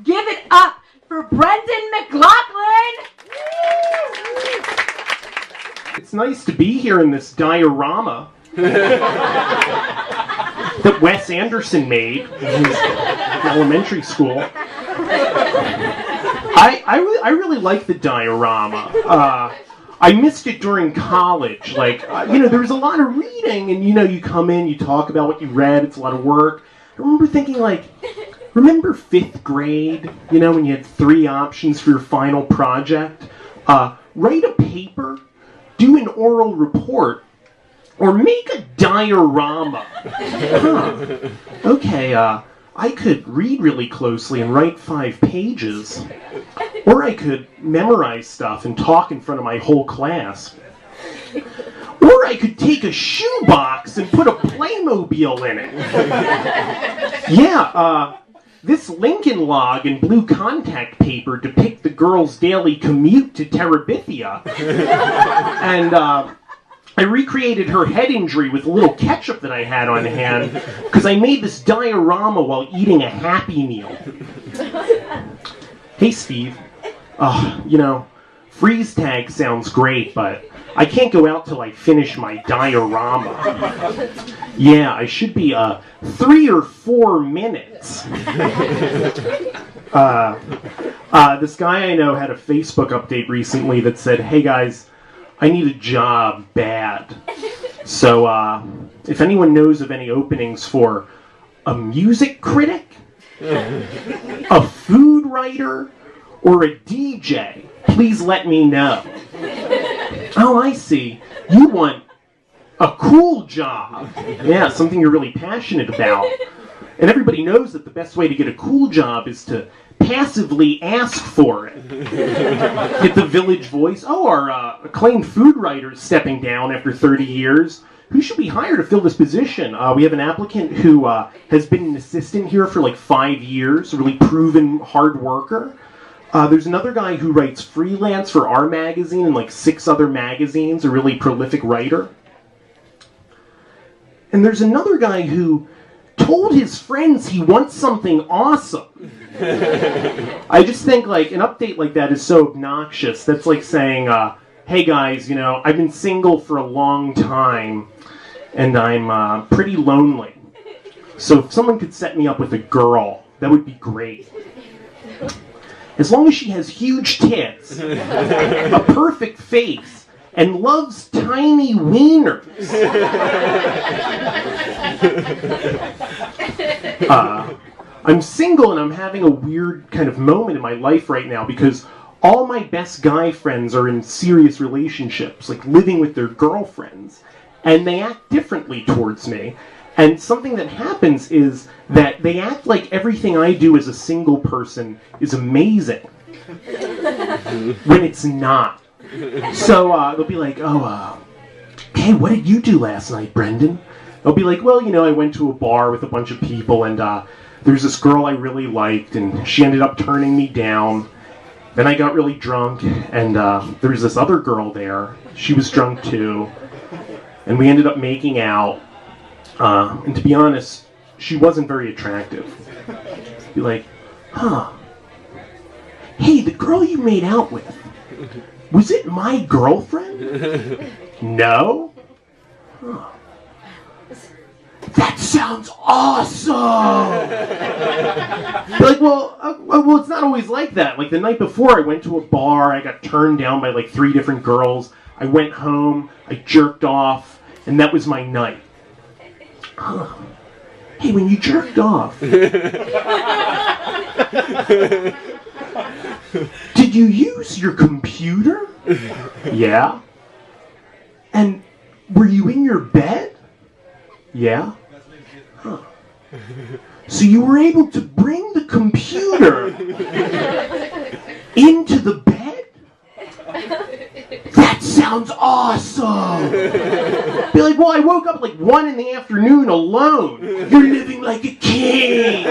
Give it up for Brendan McLaughlin! It's nice to be here in this diorama that Wes Anderson made in his elementary school. I really like the diorama. I missed it during college. There was a lot of reading, and you come in, you talk about what you read. It's a lot of work. I remember thinking, remember 5th grade? When you had 3 options for your final project. Write a paper, do an oral report, or make a diorama. Okay, I could read really closely and write 5 pages. Or I could memorize stuff and talk in front of my whole class. Or I could take a shoebox and put a Playmobil in it. Yeah, this Lincoln log in blue contact paper depict the girl's daily commute to Terabithia. And I recreated her head injury with a little ketchup that I had on hand because I made this diorama while eating a Happy Meal. Hey, Steve. Freeze tag sounds great, but I can't go out till I finish my diorama. Yeah, I should be 3 or 4 minutes. This guy I know had a Facebook update recently that said, "Hey guys, I need a job bad. So if anyone knows of any openings for a music critic, a food writer, or a DJ, please let me know." Oh, I see. You want a cool job. Yeah, something you're really passionate about. And everybody knows that the best way to get a cool job is to passively ask for it. Get the Village Voice. Oh, our acclaimed food writer is stepping down after 30 years. Who should we hire to fill this position? We have an applicant who has been an assistant here for 5 years, a really proven hard worker. There's another guy who writes freelance for our magazine and 6 other magazines, a really prolific writer. And there's another guy who told his friends he wants something awesome. I just think an update like that is so obnoxious. That's like saying, hey guys, I've been single for a long time and I'm pretty lonely. So if someone could set me up with a girl, that would be great. As long as she has huge tits, a perfect face, and loves tiny wieners. I'm single and I'm having a weird kind of moment in my life right now because all my best guy friends are in serious relationships, living with their girlfriends, and they act differently towards me. And something that happens is that they act like everything I do as a single person is amazing, when it's not. So they'll be like, "Oh, hey, what did you do last night, Brendan?" I'll be like, "Well, I went to a bar with a bunch of people, and there's this girl I really liked, and she ended up turning me down. Then I got really drunk, and there was this other girl there. She was drunk too, and we ended up making out. And to be honest, she wasn't very attractive." Be like, "Huh. Hey, the girl you made out with, was it my girlfriend?" "No." "Huh. That sounds awesome!" Be like, well, it's not always like that. The night before, I went to a bar, I got turned down by 3 different girls. I went home, I jerked off, and that was my night. Huh. Hey, when you jerked off, did you use your computer? Yeah. And were you in your bed? Yeah. Huh. So you were able to bring the computer into the bed? That sounds awesome! Be like, well, I woke up 1 in the afternoon alone. You're living like a king!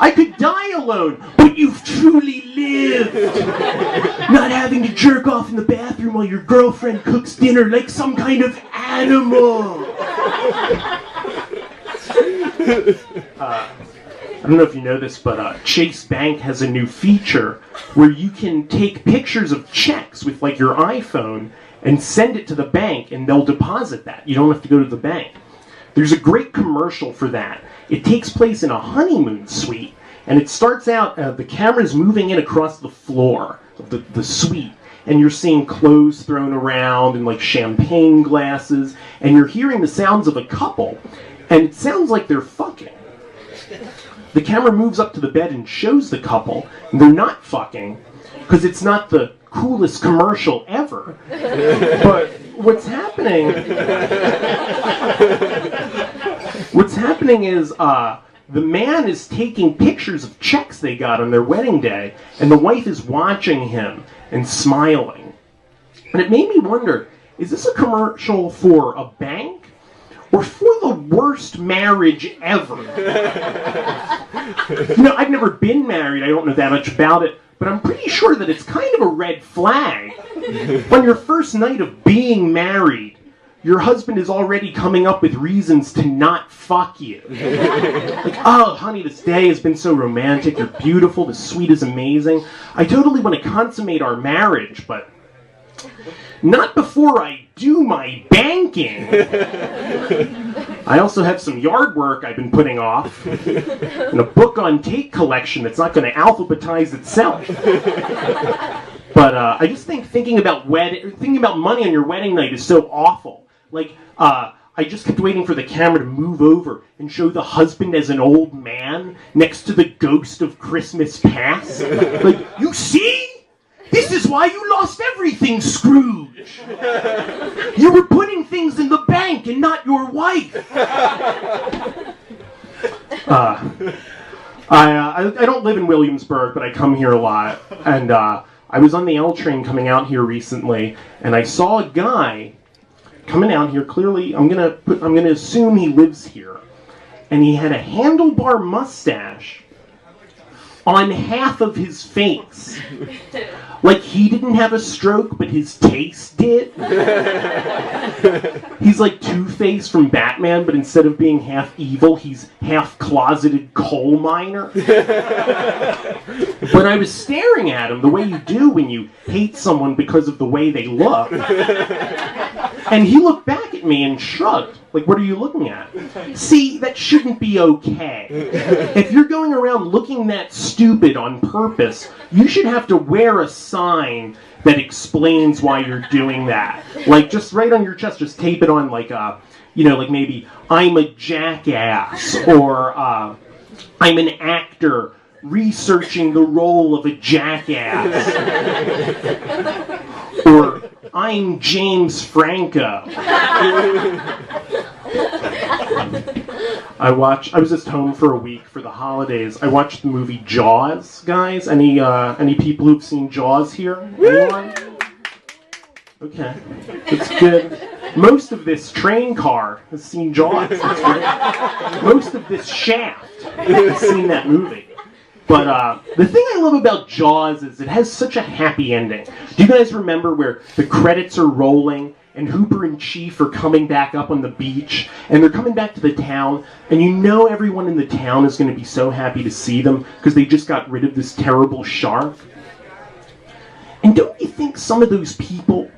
I could die alone, but you've truly lived! Not having to jerk off in the bathroom while your girlfriend cooks dinner like some kind of animal! I don't know if you know this, but Chase Bank has a new feature where you can take pictures of checks with like your iPhone and send it to the bank, and they'll deposit that. You don't have to go to the bank. There's a great commercial for that. It takes place in a honeymoon suite, and it starts out, the camera's moving in across the floor of the suite, and you're seeing clothes thrown around and like champagne glasses, and you're hearing the sounds of a couple, and it sounds like they're fucking. The camera moves up to the bed and shows the couple, and they're not fucking, because it's not the coolest commercial ever. But what's happening is the man is taking pictures of checks they got on their wedding day, and the wife is watching him and smiling. And it made me wonder, is this a commercial for a bank? Or for the worst marriage ever? I've never been married, I don't know that much about it, but I'm pretty sure that it's kind of a red flag. On your first night of being married, your husband is already coming up with reasons to not fuck you. Like, oh, honey, this day has been so romantic, you're beautiful, the suite is amazing. I totally want to consummate our marriage, but not before I do my banking. I also have some yard work I've been putting off, and a book on tape collection that's not going to alphabetize itself. But I just think thinking about money on your wedding night is so awful. Like, I just kept waiting for the camera to move over and show the husband as an old man next to the ghost of Christmas past. Like, you see? This is why you lost everything, Scrooge. You were putting things in the bank and not your wife. I don't live in Williamsburg, but I come here a lot. And I was on the L train coming out here recently, and I saw a guy coming out here. Clearly, I'm gonna assume he lives here, and he had a handlebar mustache on half of his face. Like he didn't have a stroke, but his taste did. He's like Two-Face from Batman, but instead of being half evil, he's half closeted coal miner. But I was staring at him the way you do when you hate someone because of the way they look. And he looked back at me and shrugged. Like, what are you looking at? See, that shouldn't be okay. If you're going around looking that stupid on purpose, you should have to wear a sign that explains why you're doing that. Like, just right on your chest, just tape it on like, like maybe, I'm a jackass, or I'm an actor researching the role of a jackass. Or, I'm James Franco. I was just home for a week for the holidays. I watched the movie Jaws, guys. Any people who've seen Jaws here? Anyone? Okay, it's good. Most of this train car has seen Jaws. That's great. Most of this shaft has seen that movie. But the thing I love about Jaws is it has such a happy ending. Do you guys remember where the credits are rolling and Hooper and Chief are coming back up on the beach, and they're coming back to the town, and you know everyone in the town is going to be so happy to see them because they just got rid of this terrible shark? And don't you think some of those people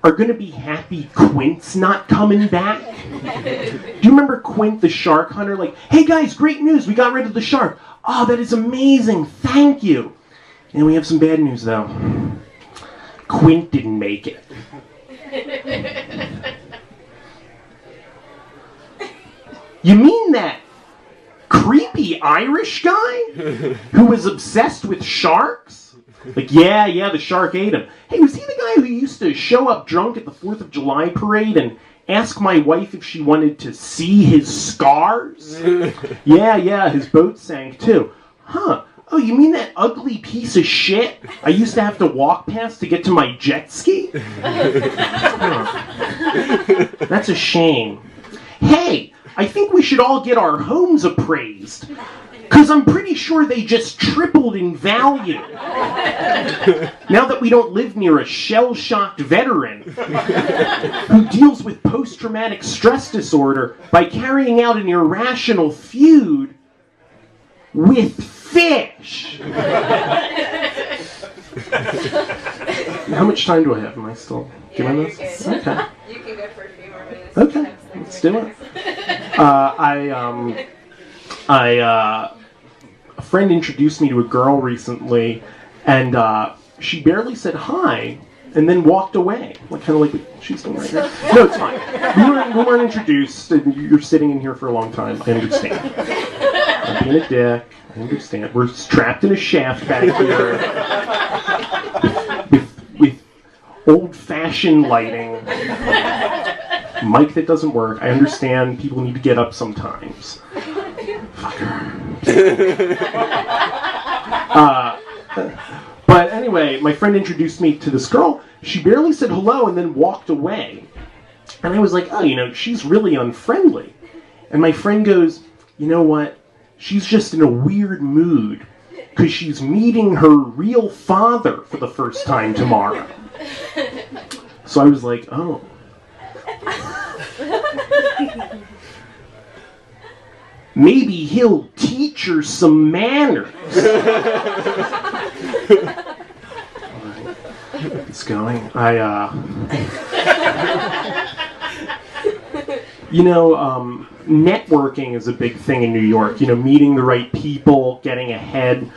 are going to be happy Quint's not coming back? Do you remember Quint the shark hunter? Like, hey guys, great news, we got rid of the shark. Oh, that is amazing, thank you. And we have some bad news though. Quint didn't make it. You mean that creepy Irish guy who was obsessed with sharks? Like, yeah, the shark ate him. Hey, was he the guy who used to show up drunk at the 4th of July parade and ask my wife if she wanted to see his scars? Yeah, his boat sank too. Huh. Oh, you mean that ugly piece of shit I used to have to walk past to get to my jet ski? That's a shame. Hey, I think we should all get our homes appraised, because I'm pretty sure they just tripled in value. Now that we don't live near a shell-shocked veteran who deals with post-traumatic stress disorder by carrying out an irrational feud with fish. How much time do I have? Am I still doing this? Okay. You can go for a few more minutes. Okay, let's do it. A friend introduced me to a girl recently, and she barely said hi, and then walked away. Kind of like she's doing right now. No, it's fine. We weren't introduced, and you're sitting in here for a long time. I understand. I'm being a dick. I understand. We're trapped in a shaft back here with old-fashioned lighting. Mic that doesn't work. I understand people need to get up sometimes. Fucker. But anyway, my friend introduced me to this girl. She barely said hello and then walked away. And I was like, oh, she's really unfriendly. And my friend goes, you know what? She's just in a weird mood because she's meeting her real father for the first time tomorrow. So I was like, oh. Maybe he'll teach her some manners. It's going. Networking is a big thing in New York. Meeting the right people, getting ahead.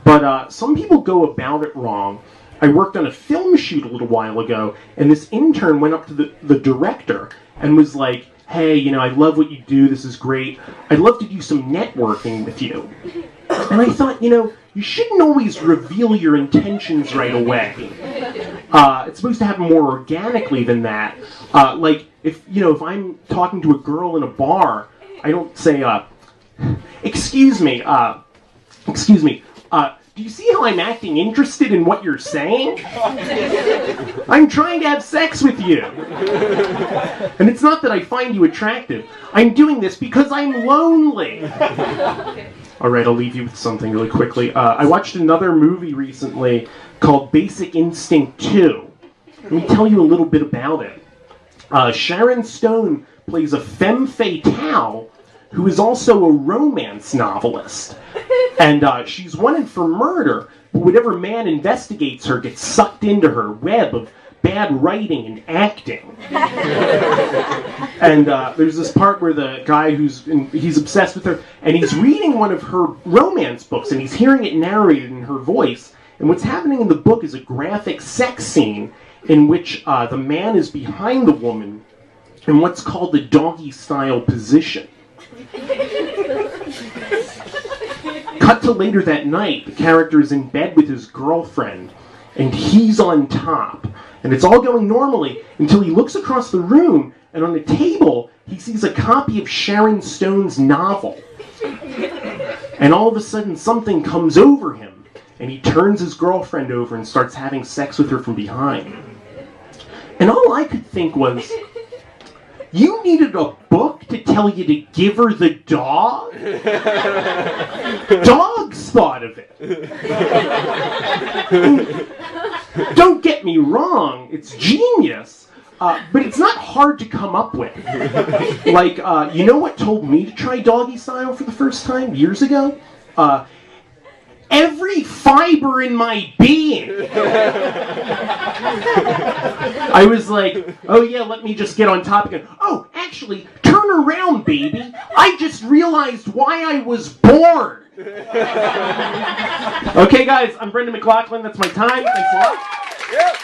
But some people go about it wrong. I worked on a film shoot a little while ago, and this intern went up to the director and was like, hey, I love what you do, this is great. I'd love to do some networking with you. And I thought, you shouldn't always reveal your intentions right away. It's supposed to happen more organically than that. If I'm talking to a girl in a bar, I don't say, excuse me, do you see how I'm acting interested in what you're saying? I'm trying to have sex with you. And it's not that I find you attractive. I'm doing this because I'm lonely. All right, I'll leave you with something really quickly. I watched another movie recently called Basic Instinct 2. Let me tell you a little bit about it. Sharon Stone plays a femme fatale who is also a romance novelist. And she's wanted for murder, but whatever man investigates her gets sucked into her web of bad writing and acting. And there's this part where the guy he's obsessed with her, and he's reading one of her romance books, and he's hearing it narrated in her voice. And what's happening in the book is a graphic sex scene in which the man is behind the woman in what's called the doggy-style position. Cut to later that night, the character is in bed with his girlfriend, and he's on top. And it's all going normally until he looks across the room, and on the table, he sees a copy of Sharon Stone's novel. And all of a sudden, something comes over him, and he turns his girlfriend over and starts having sex with her from behind. And all I could think was, you needed a book to tell you to give her the dog? Dogs thought of it. Don't get me wrong, it's genius, but it's not hard to come up with. You know what told me to try doggy style for the first time years ago? Every fiber in my being. I was like, oh yeah, let me just get on top again. Oh, actually, turn around, baby. I just realized why I was born. Okay, guys, I'm Brendan McLaughlin. That's my time. Thanks a lot. Yep.